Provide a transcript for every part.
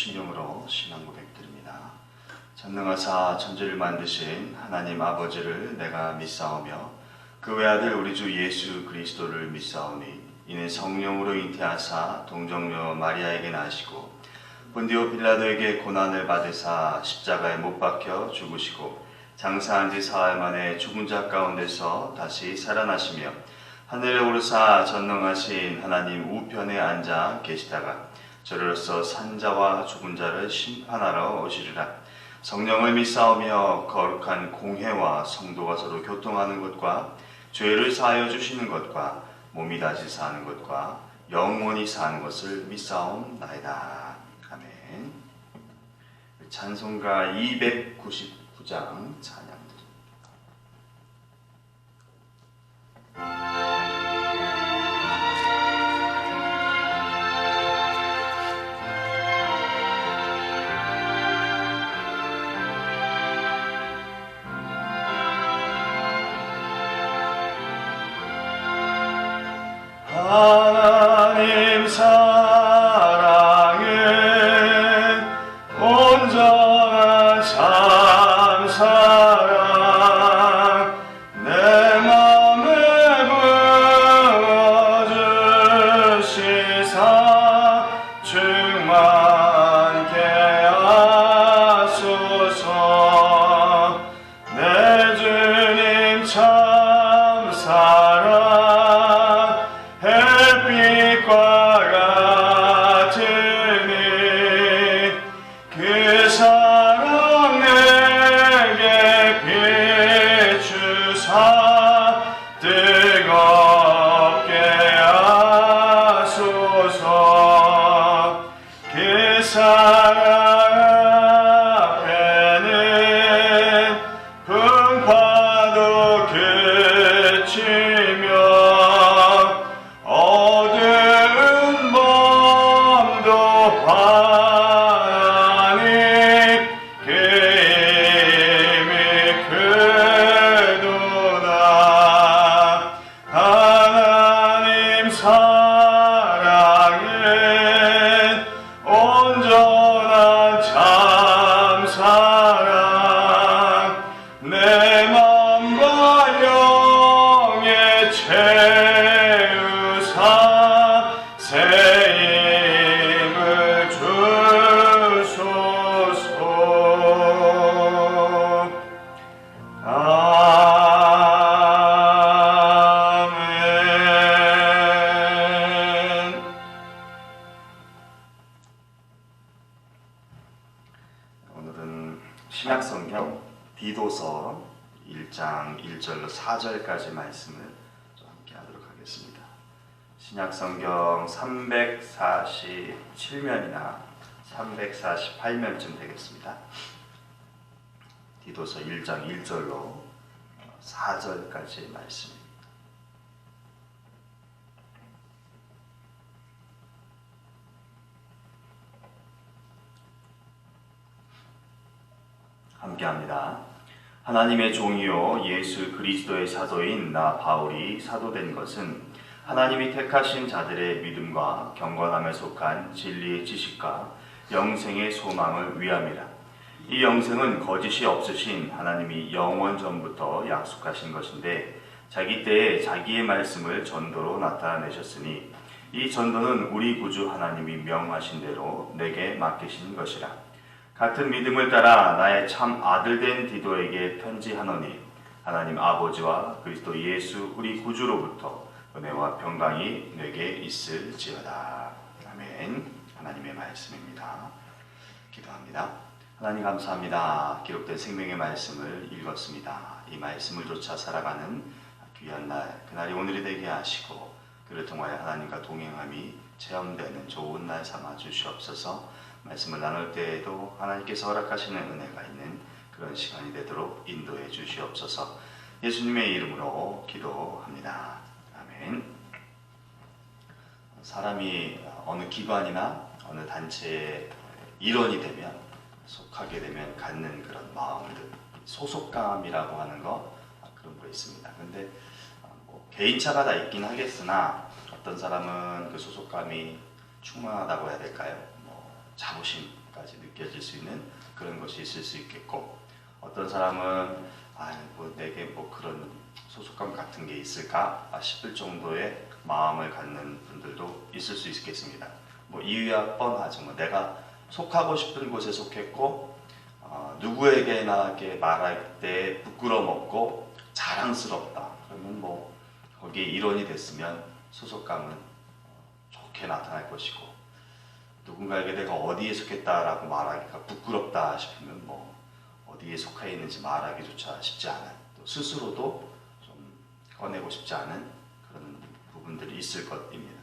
주신경으로 신앙 고백드립니다. 전능하사 천지를 만드신 하나님 아버지를 내가 믿사오며 그 외아들 우리 주 예수 그리스도를 믿사오니 이는 성령으로 잉태하사 동정녀 마리아에게 나시고 본디오 빌라도에게 고난을 받으사 십자가에 못 박혀 죽으시고 장사한 지 사흘 만에 죽은 자 가운데서 다시 살아나시며 하늘에 오르사 전능하신 하나님 우편에 앉아 계시다가 저리로서 산자와 죽은 자를 심판하러 오시리라. 성령을 믿사오며 거룩한 공회와 성도가 서로 교통하는 것과 죄를 사하여 주시는 것과 몸이 다시 사는 것과 영원히 사는 것을 믿사옵나이다. 아멘. 찬송가 299장 찬양. 하나님 사랑은 온전한 참 사랑 내 맘에 부어주시사 충만케 하소서. 내 주님 참 사랑 햇빛과 같으니 그 사랑 내게 비추사 뜨겁게 하소서. 그 사랑 앞에는 풍파도 그치며 어두운 밤도 환하니 그 힘이 크도다. 하나님 사랑은 온전한 참 사랑 내 맘과 영에 채우사 새 힘을 주소서. 아멘. 오늘은 신약성경 디도서 1장 1절로 4절까지 말씀을 좀 함께 하도록 하겠습니다. 신약성경 347면이나 348면쯤 되겠습니다. 디도서 1장 1절로 4절까지 말씀입니다. 함께합니다. 하나님의 종이요 예수 그리스도의 사도인 나 바울이 사도된 것은 하나님이 택하신 자들의 믿음과 경건함에 속한 진리의 지식과 영생의 소망을 위함이라. 이 영생은 거짓이 없으신 하나님이 영원 전부터 약속하신 것인데 자기 때에 자기의 말씀을 전도로 나타내셨으니 이 전도는 우리 구주 하나님이 명하신 대로 내게 맡기신 것이라. 같은 믿음을 따라 나의 참 아들된 디도에게 편지하노니 하나님 아버지와 그리스도 예수 우리 구주로부터 은혜와 평강이 내게 있을지어다. 아멘. 하나님의 말씀입니다. 기도합니다. 하나님 감사합니다. 기록된 생명의 말씀을 읽었습니다. 이 말씀을 쫓아 살아가는 귀한 날, 그날이 오늘이 되게 하시고 그를 통하여 하나님과 동행함이 체험되는 좋은 날 삼아 주시옵소서. 말씀을 나눌 때에도 하나님께서 허락하시는 은혜가 있는 그런 시간이 되도록 인도해 주시옵소서. 예수님의 이름으로 기도합니다. 아멘. 사람이 어느 기관이나 어느 단체의 일원이 되면, 속하게 되면 갖는 그런 마음들, 소속감이라고 하는 거, 그런 거 있습니다. 근데 개인차가 다 있긴 하겠으나 어떤 사람은 그 소속감이 충만하다고 해야 될까요? 자부심과 까지 느껴질 수 있는 그런 것이 있을 수 있겠고, 어떤 사람은 내게 뭐 그런 소속감 같은 게 있을까 싶을 정도의 마음을 갖는 분들도 있을 수 있겠습니다. 뭐 이유야 뻔하죠. 뭐 내가 속하고 싶은 곳에 속했고, 누구에게나 말할 때 부끄러웠고 자랑스럽다. 그러면 뭐 거기에 일원이 됐으면 소속감은 좋게 나타날 것이고, 누군가에게 내가 어디에 속했다라고 말하기가 부끄럽다 싶으면 뭐 어디에 속해 있는지 말하기조차 쉽지 않은, 또 스스로도 좀 꺼내고 싶지 않은 그런 부분들이 있을 것입니다.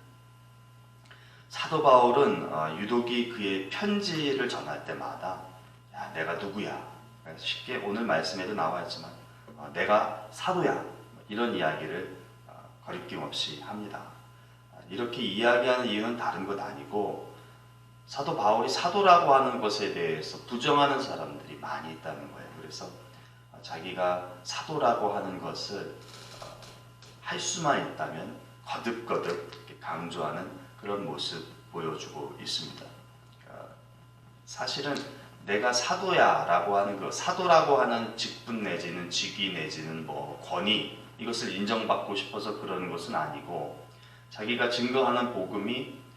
사도 바울은 유독이 그의 편지를 전할 때마다 야, 내가 누구야? 쉽게 오늘 말씀에도 나와 있지만 내가 사도야, 이런 이야기를 거리낌 없이 합니다. 이렇게 이야기하는 이유는 다른 것 아니고, 사도 바울이 사도라고 하는 것에 대해서 부정하는 사람들이 많이 있다는 거예요. 그래서 자기가 사도라고 하는 것을 할 수만 있다면 거듭거듭 강조하는 그런 모습 보여주고 있습니다. 사실은 내가 사도야 라고 하는 것, 사도라고 하는 직분 내지는 직위 내지는 뭐 권위, 이것을 인정받고 싶어서 그러는 것은 아니고, 자기가 증거하는 복음이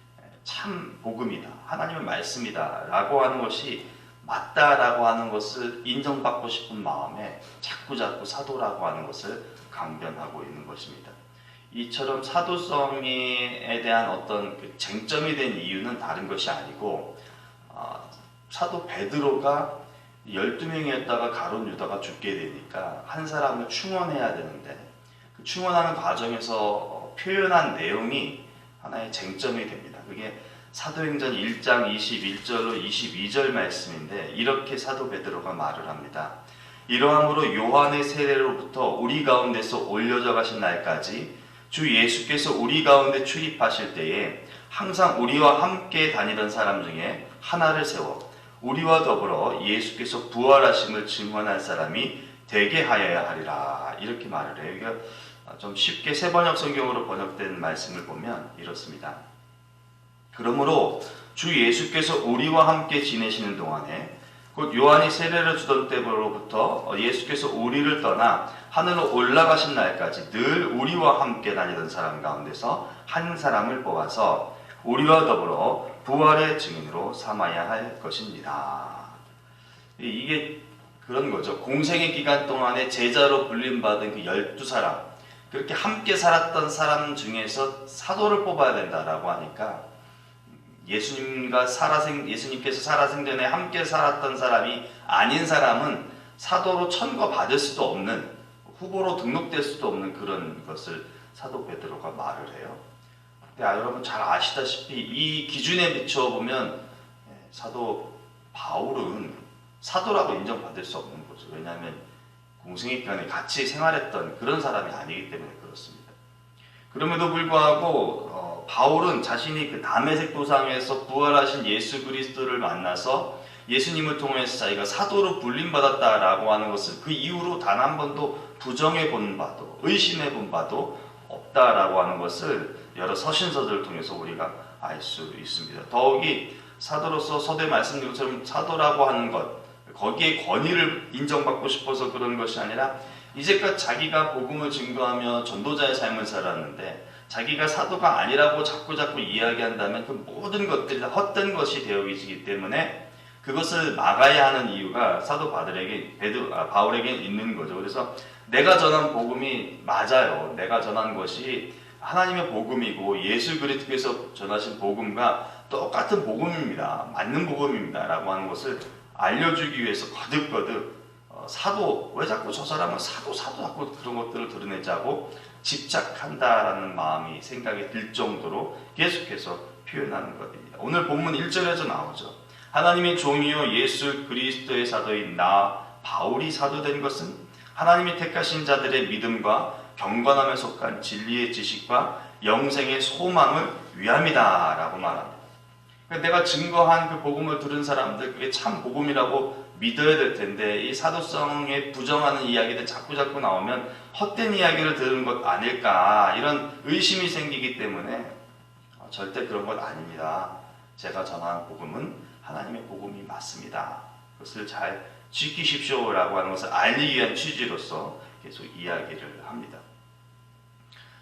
참 복음이다, 하나님의 말씀이다 라고 하는 것이 맞다라고 하는 것을 인정받고 싶은 마음에 자꾸 사도라고 하는 것을 강변하고 있는 것입니다. 이처럼 사도성에 대한 어떤 쟁점이 된 이유는 다른 것이 아니고, 사도 베드로가 12명이었다가 가룟 유다가 죽게 되니까 한 사람을 충원해야 되는데, 그 충원하는 과정에서 표현한 내용이 하나의 쟁점이 됩니다. 그게 사도행전 1장 21절로 22절 말씀인데, 이렇게 사도 베드로가 말을 합니다. 이러함으로 요한의 세례로부터 우리 가운데서 올려져 가신 날까지 주 예수께서 우리 가운데 출입하실 때에 항상 우리와 함께 다니던 사람 중에 하나를 세워 우리와 더불어 예수께서 부활하심을 증언할 사람이 되게 하여야 하리라, 이렇게 말을 해요. 이게 좀 쉽게 새번역 성경으로 번역된 말씀을 보면 이렇습니다. 그러므로 주 예수께서 우리와 함께 지내시는 동안에, 곧 요한이 세례를 주던 때로부터 예수께서 우리를 떠나 하늘로 올라가신 날까지 늘 우리와 함께 다니던 사람 가운데서 한 사람을 뽑아서 우리와 더불어 부활의 증인으로 삼아야 할 것입니다. 이게 그런 거죠. 공생의 기간 동안에 제자로 불림받은 그 12사람, 그렇게 함께 살았던 사람 중에서 사도를 뽑아야 된다라고 하니까, 예수님께서 살아생전에 함께 살았던 사람이 아닌 사람은 사도로 천거받을 수도 없는, 후보로 등록될 수도 없는 그런 것을 사도 베드로가 말을 해요. 여러분 잘 아시다시피 이 기준에 비춰보면 사도 바울은 사도라고 인정받을 수 없는 거죠. 왜냐하면 공생의 기간에 같이 생활했던 그런 사람이 아니기 때문에 그렇습니다. 그럼에도 불구하고 바울은 자신이 그 다메섹 도상에서 부활하신 예수 그리스도를 만나서 예수님을 통해서 자기가 사도로 불림받았다라고 하는 것을 그 이후로 단 한 번도 부정해 본 바도, 의심해 본 바도 없다라고 하는 것을 여러 서신서들을 통해서 우리가 알 수 있습니다. 더욱이 사도로서 서두에 말씀드린 것처럼 사도라고 하는 것, 거기에 권위를 인정받고 싶어서 그런 것이 아니라, 이제껏 자기가 복음을 증거하며 전도자의 삶을 살았는데 자기가 사도가 아니라고 자꾸 이야기한다면 그 모든 것들이 다 헛된 것이 되어지기 때문에 그것을 막아야 하는 이유가 사도 바울에게 있는 거죠. 그래서 내가 전한 복음이 맞아요. 내가 전한 것이 하나님의 복음이고 예수 그리스도께서 전하신 복음과 똑같은 복음입니다. 맞는 복음입니다. 라고 하는 것을 알려주기 위해서 거듭 사도, 왜 자꾸 저 사람은 사도 자꾸 그런 것들을 드러내자고 집착한다라는 마음이 생각이 들 정도로 계속해서 표현하는 것입니다. 오늘 본문 1절에서 나오죠. 하나님의 종이요 예수 그리스도의 사도인 나 바울이 사도된 것은 하나님이 택하신 자들의 믿음과 경건함에 속한 진리의 지식과 영생의 소망을 위함이다 라고 말합니다. 내가 증거한 그 복음을 들은 사람들, 그게 참 복음이라고 믿어야 될 텐데 이 사도성에 부정하는 이야기들 자꾸 나오면 헛된 이야기를 들은 것 아닐까, 이런 의심이 생기기 때문에 절대 그런 것 아닙니다. 제가 전한 복음은 하나님의 복음이 맞습니다. 그것을 잘 지키십시오라고 하는 것을 알리기 위한 취지로서 계속 이야기를 합니다.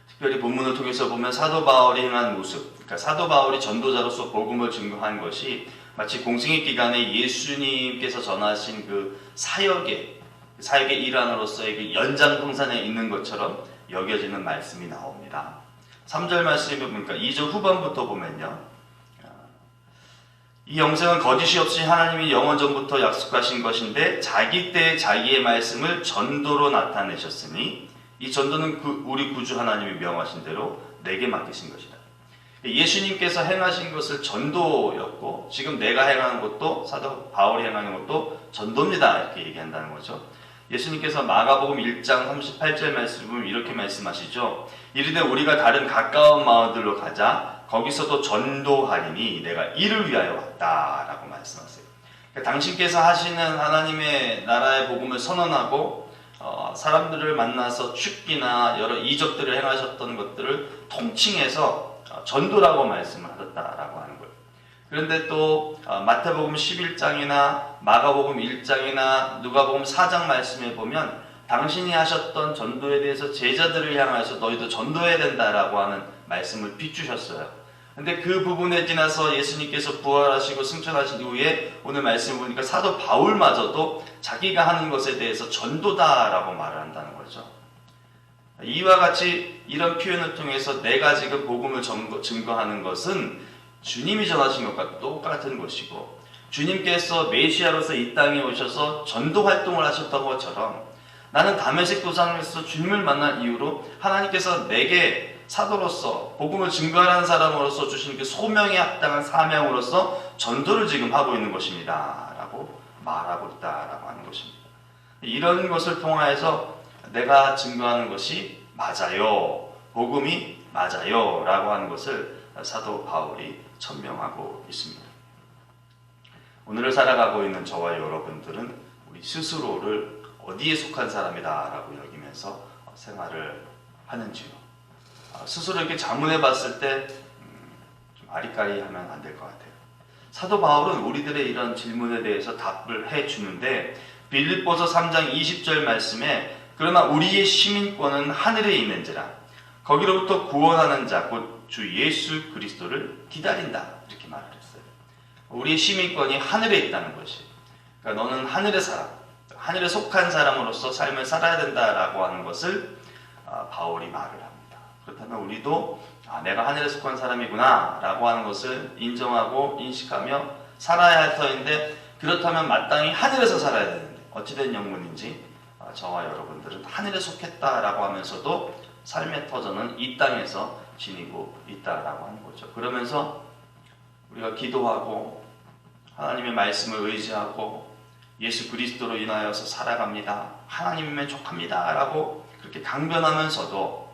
특별히 본문을 통해서 보면 사도 바울이 행한 모습, 그러니까 사도 바울이 전도자로서 복음을 증거한 것이 마치 공생의 기간에 예수님께서 전하신 그 사역의 일환으로서의 그 연장성산에 있는 것처럼 여겨지는 말씀이 나옵니다. 3절 말씀을 보니까 2절 후반부터 보면요. 이 영생은 거짓이 없이 하나님이 영원 전부터 약속하신 것인데 자기 때에 자기의 말씀을 전도로 나타내셨으니 이 전도는 우리 구주 하나님이 명하신 대로 내게 맡기신 것이다. 예수님께서 행하신 것을 전도였고 지금 내가 행하는 것도 사도 바울이 행하는 것도 전도입니다. 이렇게 얘기한다는 거죠. 예수님께서 마가복음 1장 38절 말씀을 보면 이렇게 말씀하시죠. 이르되 우리가 다른 가까운 마을들로 가자 거기서도 전도하리니 내가 이를 위하여 왔다라고 말씀하세요. 그러니까 당신께서 하시는 하나님의 나라의 복음을 선언하고 사람들을 만나서 축기나 여러 이적들을 행하셨던 것들을 통칭해서 전도라고 말씀을 하셨다라고 하는 거예요. 그런데 또 마태복음 11장이나 마가복음 1장이나 누가복음 4장 말씀에 보면 당신이 하셨던 전도에 대해서 제자들을 향해서 너희도 전도해야 된다라고 하는 말씀을 비추셨어요. 근데 그 부분에 지나서 예수님께서 부활하시고 승천하신 이후에 오늘 말씀을 보니까 사도 바울마저도 자기가 하는 것에 대해서 전도다라고 말을 한다는 거죠. 이와 같이 이런 표현을 통해서 내가 지금 복음을 증거하는 것은 주님이 전하신 것과 똑같은 것이고 주님께서 메시아로서 이 땅에 오셔서 전도 활동을 하셨던 것처럼 나는 다메섹 도상에서 주님을 만난 이후로 하나님께서 내게 사도로서 복음을 증거하는 사람으로서 주신 그 소명에 합당한 사명으로서 전도를 지금 하고 있는 것입니다 라고 말하고 있다라고 하는 것입니다. 이런 것을 통하여서 내가 증거하는 것이 맞아요, 복음이 맞아요 라고 하는 것을 사도 바울이 천명하고 있습니다. 오늘을 살아가고 있는 저와 여러분들은 우리 스스로를 어디에 속한 사람이다 라고 여기면서 생활을 하는지요. 스스로 이렇게 자문해 봤을 때 좀 아리까리 하면 안 될 것 같아요. 사도 바울은 우리들의 이런 질문에 대해서 답을 해주는데 빌립보서 3장 20절 말씀에 그러나 우리의 시민권은 하늘에 있는지라 거기로부터 구원하는 자 곧 주 예수 그리스도를 기다린다 이렇게 말을 했어요. 우리의 시민권이 하늘에 있다는 것이, 그러니까 너는 하늘의 사람, 하늘에 속한 사람으로서 삶을 살아야 된다라고 하는 것을 바울이 말을 합니다. 그렇다면 우리도 내가 하늘에 속한 사람이구나 라고 하는 것을 인정하고 인식하며 살아야 할 터인데, 그렇다면 마땅히 하늘에서 살아야 되는데 어찌된 영문인지 저와 여러분들은 하늘에 속했다라고 하면서도 삶의 터전은 이 땅에서 지니고 있다라고 하는 거죠. 그러면서 우리가 기도하고 하나님의 말씀을 의지하고 예수 그리스도로 인하여서 살아갑니다, 하나님이면 족합니다 라고 그렇게 강변하면서도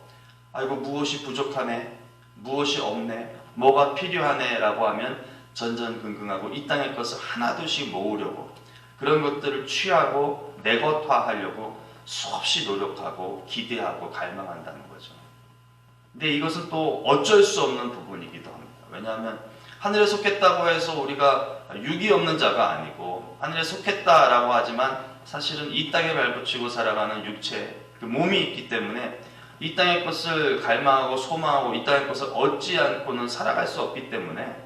아이고 무엇이 부족하네, 무엇이 없네, 뭐가 필요하네 라고 하면 전전긍긍하고 이 땅의 것을 하나둘씩 모으려고, 그런 것들을 취하고 내것화하려고 수없이 노력하고 기대하고 갈망한다는 거죠. 근데 이것은 또 어쩔 수 없는 부분이기도 합니다. 왜냐하면 하늘에 속했다고 해서 우리가 육이 없는 자가 아니고, 하늘에 속했다라고 하지만 사실은 이 땅에 발붙이고 살아가는 육체, 그 몸이 있기 때문에 이 땅의 것을 갈망하고 소망하고 이 땅의 것을 얻지 않고는 살아갈 수 없기 때문에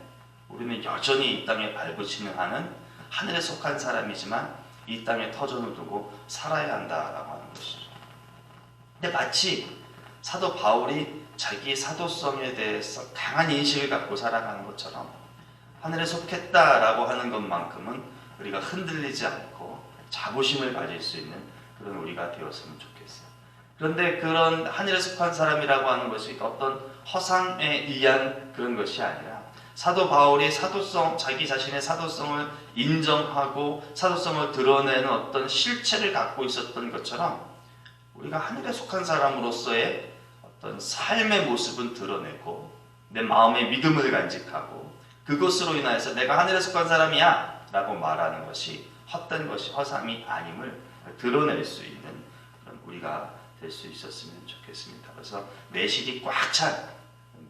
우리는 여전히 이 땅에 발붙이는 하는 하늘에 속한 사람이지만 이 땅에 터전을 두고 살아야 한다라고 하는 것이죠. 근데 마치 사도 바울이 자기의 사도성에 대해서 강한 인식을 갖고 살아가는 것처럼 하늘에 속했다라고 하는 것만큼은 우리가 흔들리지 않고 자부심을 가질 수 있는 그런 우리가 되었으면 좋겠어요. 그런데 그런 하늘에 속한 사람이라고 하는 것이 어떤 허상에 의한 그런 것이 아니라 사도 바울이 사도성, 자기 자신의 사도성을 인정하고 사도성을 드러내는 어떤 실체를 갖고 있었던 것처럼 우리가 하늘에 속한 사람으로서의 어떤 삶의 모습은 드러내고 내 마음의 믿음을 간직하고 그것으로 인하여서 내가 하늘에 속한 사람이야 라고 말하는 것이 헛된 것이 허상이 아님을 드러낼 수 있는 그런 우리가 될 수 있었으면 좋겠습니다. 그래서 내실이 꽉 찬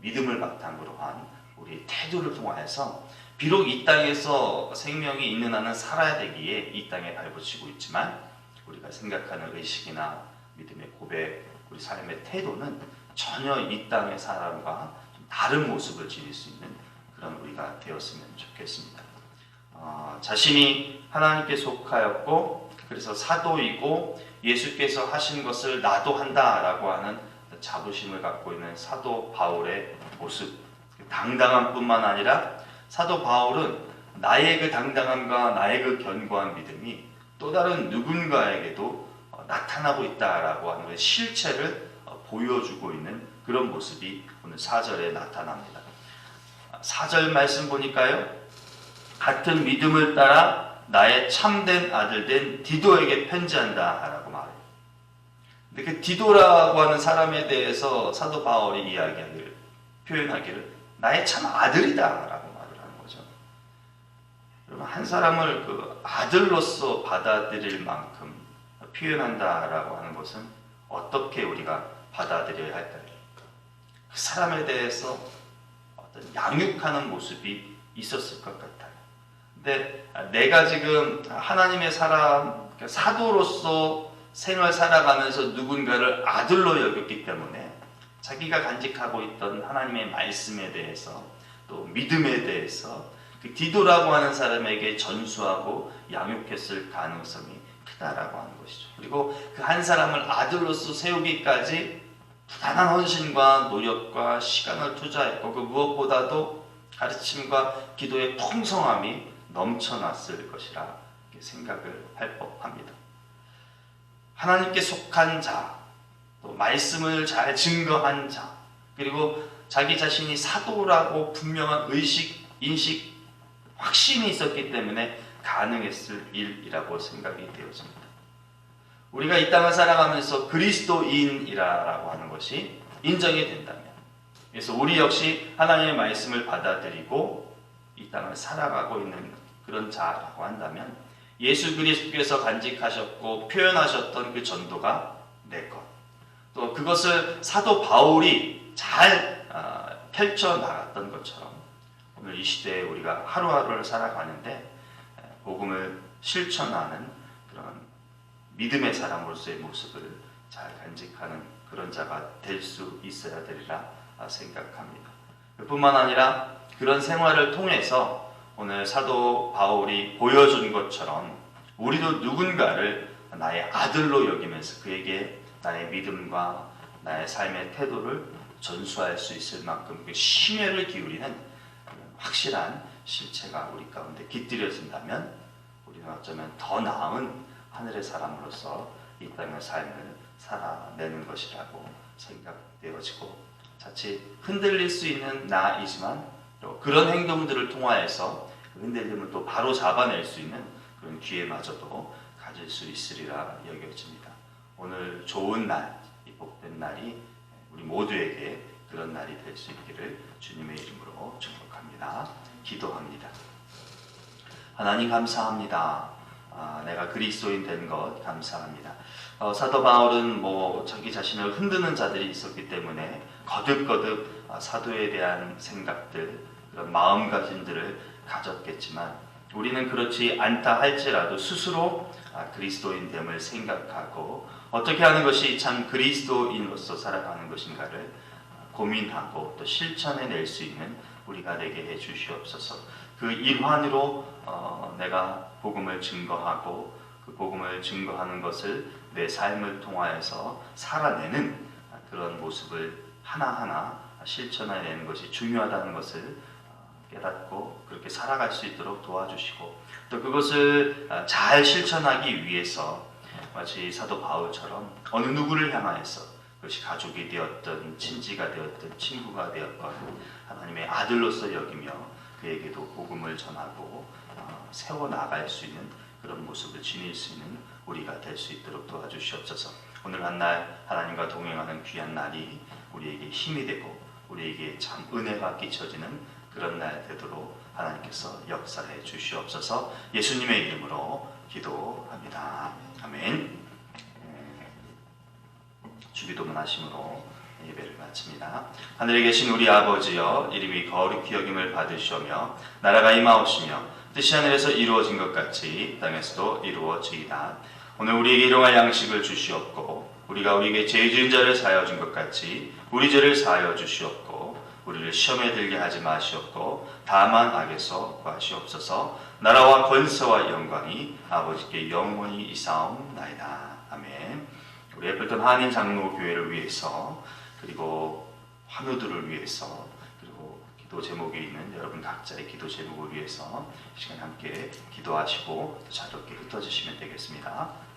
믿음을 바탕으로 한 우리의 태도를 통하여서 비록 이 땅에서 생명이 있는 한은 살아야 되기에 이 땅에 발붙이고 있지만 우리가 생각하는 의식이나 믿음의 고백, 우리 삶의 태도는 전혀 이 땅의 사람과 좀 다른 모습을 지닐 수 있는 그런 우리가 되었으면 좋겠습니다. 자신이 하나님께 속하였고 그래서 사도이고 예수께서 하신 것을 나도 한다라고 하는 자부심을 갖고 있는 사도 바울의 모습, 당당함 뿐만 아니라 사도 바울은 나의 그 당당함과 나의 그 견고한 믿음이 또 다른 누군가에게도 나타나고 있다라고 하는 실체를 보여주고 있는 그런 모습이 오늘 4절에 나타납니다. 4절 말씀 보니까요, 같은 믿음을 따라 나의 참된 아들 된 디도에게 편지한다 라고 말해요. 근데 그 디도라고 하는 사람에 대해서 사도 바울이 표현하기를 나의 참 아들이다 라고 말을 하는 거죠. 여러분, 한 사람을 그 아들로서 받아들일 만큼 표현한다 라고 하는 것은 어떻게 우리가 받아들여야 할까요? 그 사람에 대해서 어떤 양육하는 모습이 있었을 것 같아요. 근데 내가 지금 하나님의 사람, 사도로서 생을 살아가면서 누군가를 아들로 여겼기 때문에 자기가 간직하고 있던 하나님의 말씀에 대해서 또 믿음에 대해서 그 디도라고 하는 사람에게 전수하고 양육했을 가능성이 크다라고 하는 것이죠. 그리고 그 한 사람을 아들로서 세우기까지 부단한 헌신과 노력과 시간을 투자했고 그 무엇보다도 가르침과 기도의 풍성함이 넘쳐났을 것이라 생각을 할 법합니다. 하나님께 속한 자, 또 말씀을 잘 증거한 자, 그리고 자기 자신이 사도라고 분명한 의식, 인식, 확신이 있었기 때문에 가능했을 일이라고 생각이 되어집니다. 우리가 이 땅을 살아가면서 그리스도인이라고 하는 것이 인정이 된다면, 그래서 우리 역시 하나님의 말씀을 받아들이고 이 땅을 살아가고 있는 그런 자라고 한다면 예수 그리스도께서 간직하셨고 표현하셨던 그 전도가 내 것, 또 그것을 사도 바울이 잘 펼쳐나갔던 것처럼 오늘 이 시대에 우리가 하루하루를 살아가는데 복음을 실천하는 그런 믿음의 사람으로서의 모습을 잘 간직하는 그런 자가 될 수 있어야 되리라 생각합니다. 뿐만 아니라 그런 생활을 통해서 오늘 사도 바울이 보여준 것처럼 우리도 누군가를 나의 아들로 여기면서 그에게 나의 믿음과 나의 삶의 태도를 전수할 수 있을 만큼 그 심혈을 기울이는 확실한 실체가 우리 가운데 깃들여진다면 우리는 어쩌면 더 나은 하늘의 사람으로서 이 땅의 삶을 살아내는 것이라고 생각되어지고 자칫 흔들릴 수 있는 나이지만 또 그런 행동들을 통하여서 그 흔들림을 또 바로 잡아낼 수 있는 그런 기회마저도 가질 수 있으리라 여겨집니다. 오늘 좋은 날, 이 복된 날이 우리 모두에게 그런 날이 될 수 있기를 주님의 이름으로 축복합니다. 기도합니다. 하나님 감사합니다. 내가 그리스도인 된 것 감사합니다. 사도 바울은 자기 자신을 흔드는 자들이 있었기 때문에 거듭거듭 사도에 대한 생각들, 그런 마음가짐들을 가졌겠지만 우리는 그렇지 않다 할지라도 스스로 그리스도인 됨을 생각하고 어떻게 하는 것이 참 그리스도인으로서 살아가는 것인가를 고민하고 또 실천해낼 수 있는 우리가 되게 해주시옵소서. 그 일환으로 내가 복음을 증거하고 그 복음을 증거하는 것을 내 삶을 통하여서 살아내는 그런 모습을 하나하나 실천해내는 것이 중요하다는 것을 깨닫고 그렇게 살아갈 수 있도록 도와주시고 또 그것을 잘 실천하기 위해서 마치 사도 바울처럼 어느 누구를 향하여서 그것이 가족이 되었든 친지가 되었든 친구가 되었건 하나님의 아들로서 여기며 그에게도 복음을 전하고 세워나갈 수 있는 그런 모습을 지닐 수 있는 우리가 될 수 있도록 도와주시옵소서. 오늘 한 날 하나님과 동행하는 귀한 날이 우리에게 힘이 되고 우리에게 참 은혜가 끼쳐지는 그런 날 되도록 하나님께서 역사해 주시옵소서. 예수님의 이름으로 기도합니다. 아멘. 주기도문 하심으로 예배를 마칩니다. 하늘에 계신 우리 아버지여, 이름이 거룩히 여김을 받으시오며 나라가 임하옵시며 뜻이 하늘에서 이루어진 것 같이 땅에서도 이루어지이다. 오늘 우리에게 일용할 양식을 주시옵고 우리가 우리에게 죄 지은 자를 사하여 준 것 같이 우리 죄를 사하여 주시옵고 우리를 시험에 들게 하지 마시옵고 다만 악에서 구하시옵소서. 나라와 권세와 영광이 아버지께 영원히 이사옵나이다. 아멘. 우리 애플턴 한인 장로 교회를 위해서 그리고 환우들을 위해서 그리고 기도 제목에 있는 여러분 각자의 기도 제목을 위해서 이 시간 함께 기도하시고 자유롭게 흩어지시면 되겠습니다.